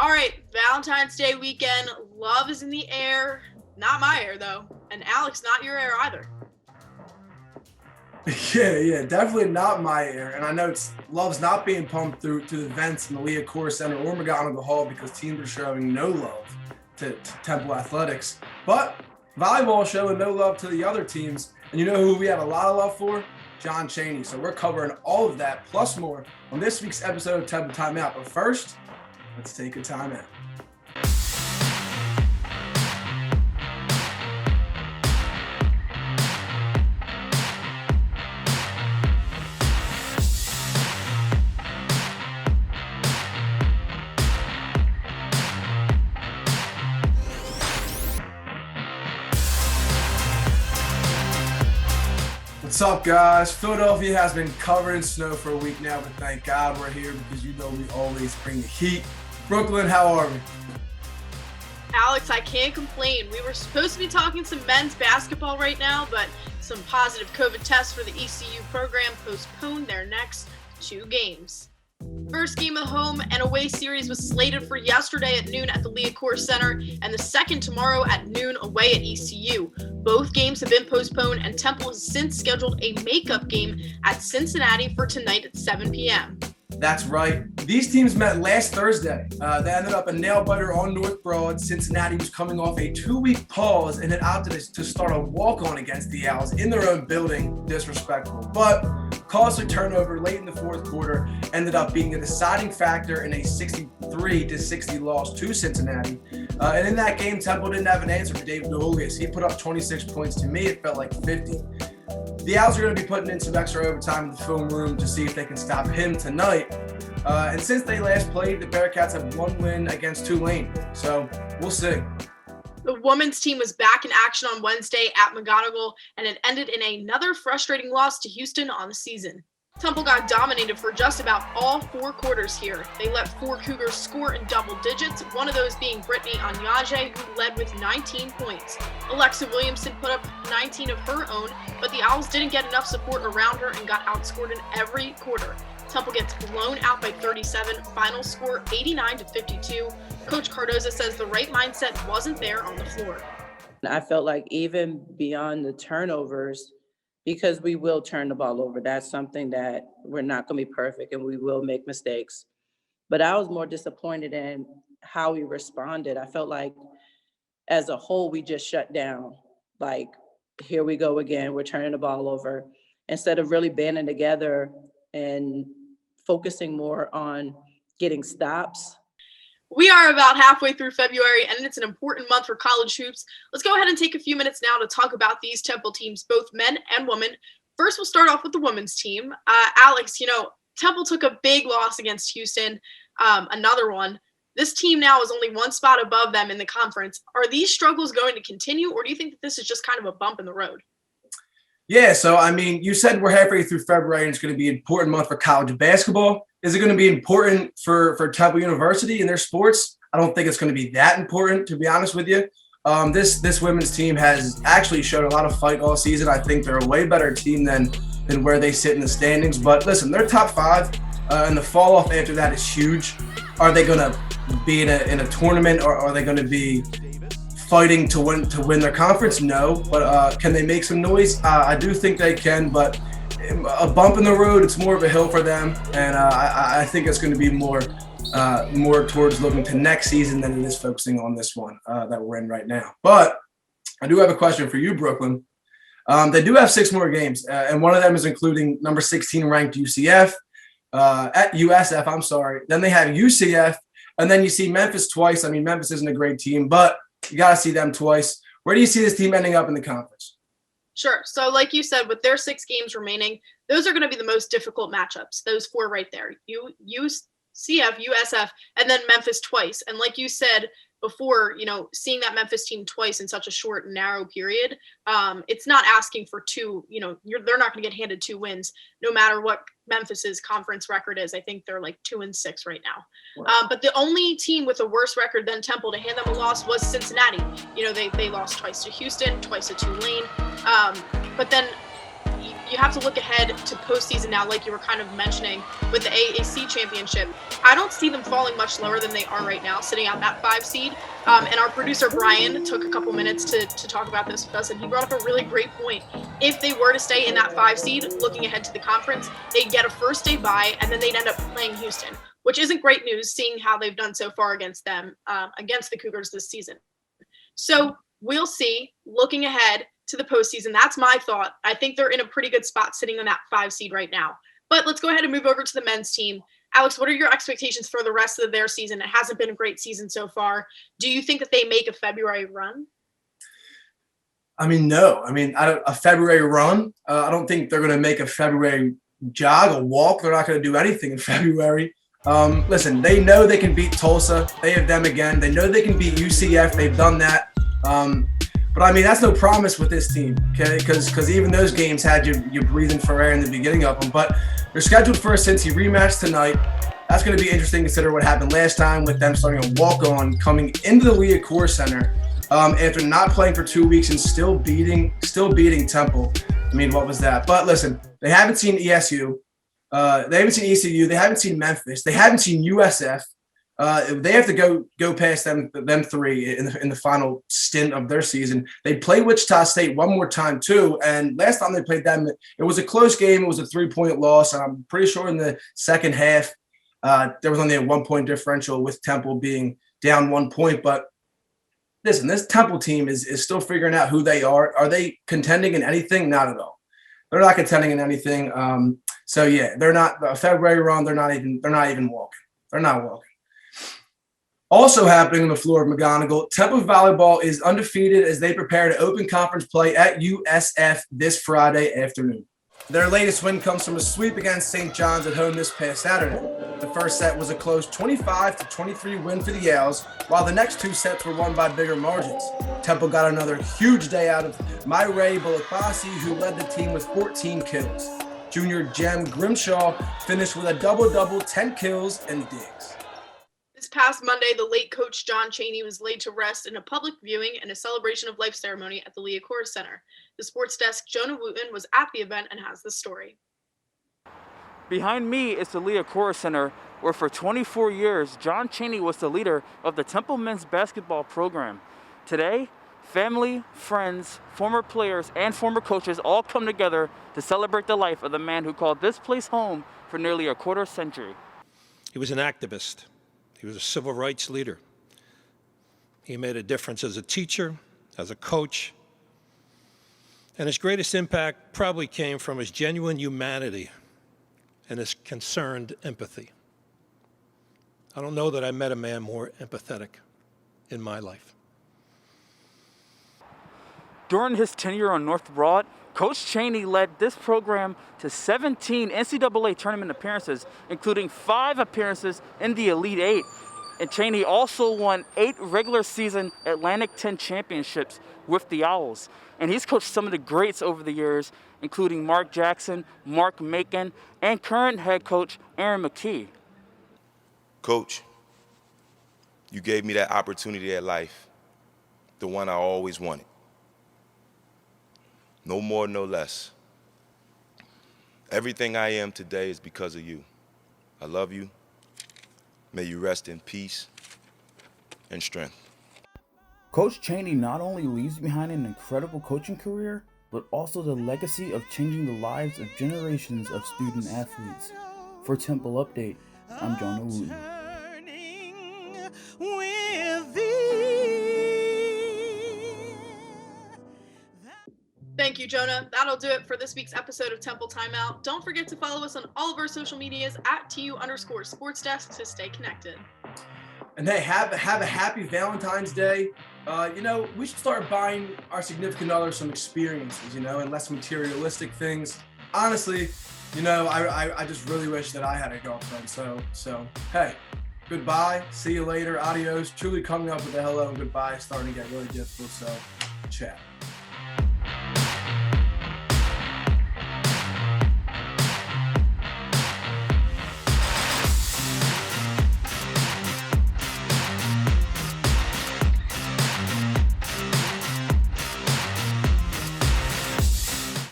All right, Valentine's Day weekend. Love is in the air. Not my air, though. And Alex, not your air either. Yeah, definitely not my air. And I know love's not being pumped through to the vents in the Leah Core Center or McGonigal Hall because teams are showing no love to Temple Athletics. But volleyball showing no love to the other teams. And you know who we have a lot of love for? John Chaney. So we're covering all of that plus more on this week's episode of Temple Timeout. But first, let's take a timeout. What's up, guys? Philadelphia has been covered in snow for a week now, but thank God we're here because you know we always bring the heat. Brooklyn, how are we? Alex, I can't complain. We were supposed to be talking some men's basketball right now, but some positive COVID tests for the ECU program postponed their next 2 games. First game of the home and away series was slated for yesterday at noon at the Leah Core Center, and the second tomorrow at noon away at ECU. Both games have been postponed, and Temple has since scheduled a makeup game at Cincinnati for tonight at 7 p.m. That's right. These teams met last Thursday. They ended up a nail-biter on North Broad. Cincinnati was coming off a 2-week pause and had opted to start a walk-on against the Owls in their own building. Disrespectful. But costly turnover late in the fourth quarter ended up being a deciding factor in a 63-60 loss to Cincinnati. And in that game, Temple didn't have an answer for David DeJulius. He put up 26 points. To me, it felt like 50. The Owls are going to be putting in some extra overtime in the film room to see if they can stop him tonight. And since they last played, the Bearcats have 1 win against Tulane. So we'll see. The women's team was back in action on Wednesday at McGonigal, and it ended in another frustrating loss to Houston on the season. Temple got dominated for just about all 4 quarters here. They let 4 Cougars score in double digits, one of those being Brittany Anyage, who led with 19 points. Alexa Williamson put up 19 of her own, but the Owls didn't get enough support around her and got outscored in every quarter. Temple gets blown out by 37, final score 89-52. Coach Cardoza says the right mindset wasn't there on the floor. I felt like even beyond the turnovers, because we will turn the ball over. That's something that we're not going to be perfect and we will make mistakes. But I was more disappointed in how we responded. I felt like as a whole, we just shut down. Like, here we go again. We're turning the ball over. Instead of really banding together and focusing more on getting stops. We are about halfway through February, and it's an important month for college hoops. Let's go ahead and take a few minutes now to talk about these Temple teams, both men and women. First, we'll start off with the women's team. Alex, Temple took a big loss against Houston, another one. This team now is only 1 spot above them in the conference. Are these struggles going to continue, or do you think that this is just kind of a bump in the road? Yeah, so, you said we're halfway through February and it's going to be an important month for college basketball. Is it going to be important for Temple University and their sports? I don't think it's going to be that important, to be honest with you. This women's team has actually shown a lot of fight all season. I think they're a way better team than where they sit in the standings. But listen, they're top 5, and the fall off after that is huge. Are they going to be in a tournament, or are they going to be fighting to win their conference? No, but can they make some noise? I do think they can, but a bump in the road, it's more of a hill for them, and I think it's going to be more towards looking to next season than it is focusing on this one that we're in right now. But I do have a question for you, Brooklyn. They do have 6 more games, and one of them is including number 16 ranked UCF at USF. I'm sorry. Then they have UCF, and then you see Memphis twice. Memphis isn't a great team, but you got to see them twice. Where do you see this team ending up in the conference? Sure. So like you said, with their 6 games remaining, those are going to be the most difficult matchups. Those 4 right there. UCF, USF, and then Memphis twice. And like you said before, seeing that Memphis team twice in such a short and narrow period, it's not asking for 2, they're not going to get handed 2 wins no matter what Memphis's conference record is. I think they're like 2-6 right now. Wow. But the only team with a worse record than Temple to hand them a loss was Cincinnati. They lost twice to Houston, twice to Tulane. But then you have to look ahead to postseason now, like you were kind of mentioning with the AAC championship. I don't see them falling much lower than they are right now, sitting at that 5 seed. And our producer Brian took a couple minutes to talk about this with us, and he brought up a really great point. If they were to stay in that 5 seed, looking ahead to the conference, they'd get a first day bye, and then they'd end up playing Houston, which isn't great news, seeing how they've done so far against them, against the Cougars this season. So we'll see. Looking ahead to the postseason, that's my thought. I think they're in a pretty good spot sitting on that 5 seed right now. But let's go ahead and move over to the men's team. Alex, what are your expectations for the rest of their season? It hasn't been a great season so far. Do you think that they make a February run? I mean, no. I mean, a February run, I don't think they're going to make a February jog, a walk. They're not going to do anything in February. Listen, they know they can beat Tulsa. They have them again. They know they can beat UCF. They've done that. But I mean, that's no promise with this team, okay? Because even those games had you breathing for air in the beginning of them. But they're scheduled for a Cincy rematch tonight. That's going to be interesting, consider what happened last time with them starting a walk-on coming into the Leah Core Center after not playing for 2 weeks and still beating Temple. I mean, what was that? But listen, they haven't seen ESU. They haven't seen ECU. They haven't seen Memphis. They haven't seen USF. They have to go past them three in the final stint of their season. They play Wichita State one more time too, and last time they played them, it was a close game. It was a 3-point loss, and I'm pretty sure in the second half there was only a 1-point differential with Temple being down 1 point. But listen, this Temple team is still figuring out who they are. Are they contending in anything? Not at all. They're not contending in anything. So yeah, they're not a February run. They're not even walking. They're not walking. Also happening on the floor of McGonigal, Temple volleyball is undefeated as they prepare to open conference play at USF this Friday afternoon. Their latest win comes from a sweep against St. John's at home this past Saturday. The first set was a close 25-23 win for the Owls, while the next 2 sets were won by bigger margins. Temple got another huge day out of Myray Bolakbasi, who led the team with 14 kills. Junior Jem Grimshaw finished with a double-double, 10 kills and digs. This past Monday, the late coach John Chaney was laid to rest in a public viewing and a celebration of life ceremony at the Leah Core Center. The sports desk, Jonah Wooten, was at the event and has the story. Behind me is the Leah Core Center, where for 24 years, John Chaney was the leader of the Temple men's basketball program. Today, family, friends, former players, and former coaches all come together to celebrate the life of the man who called this place home for nearly a quarter century. He was an activist. He was a civil rights leader. He made a difference as a teacher, as a coach, and his greatest impact probably came from his genuine humanity and his concerned empathy. I don't know that I met a man more empathetic in my life. During his tenure on North Broad, Coach Chaney led this program to 17 NCAA tournament appearances, including 5 appearances in the Elite Eight. And Chaney also won 8 regular season Atlantic 10 championships with the Owls. And he's coached some of the greats over the years, including Mark Jackson, Mark Macon, and current head coach Aaron McKee. Coach, you gave me that opportunity at life, the one I always wanted. No more, no less. Everything I am today is because of you. I love you. May you rest in peace and strength. Coach Chaney not only leaves behind an incredible coaching career, but also the legacy of changing the lives of generations of student athletes. For Temple Update, I'm Jonah Wooten. Thank you, Jonah. That'll do it for this week's episode of Temple Timeout. Don't forget to follow us on all of our social medias at @TU_SportsDesk to stay connected. And hey, have a happy Valentine's Day. We should start buying our significant other some experiences, and less materialistic things. Honestly, I just really wish that I had a girlfriend. So hey, goodbye. See you later. Adios. Truly coming up with a hello and goodbye is starting to get really difficult. So, chat.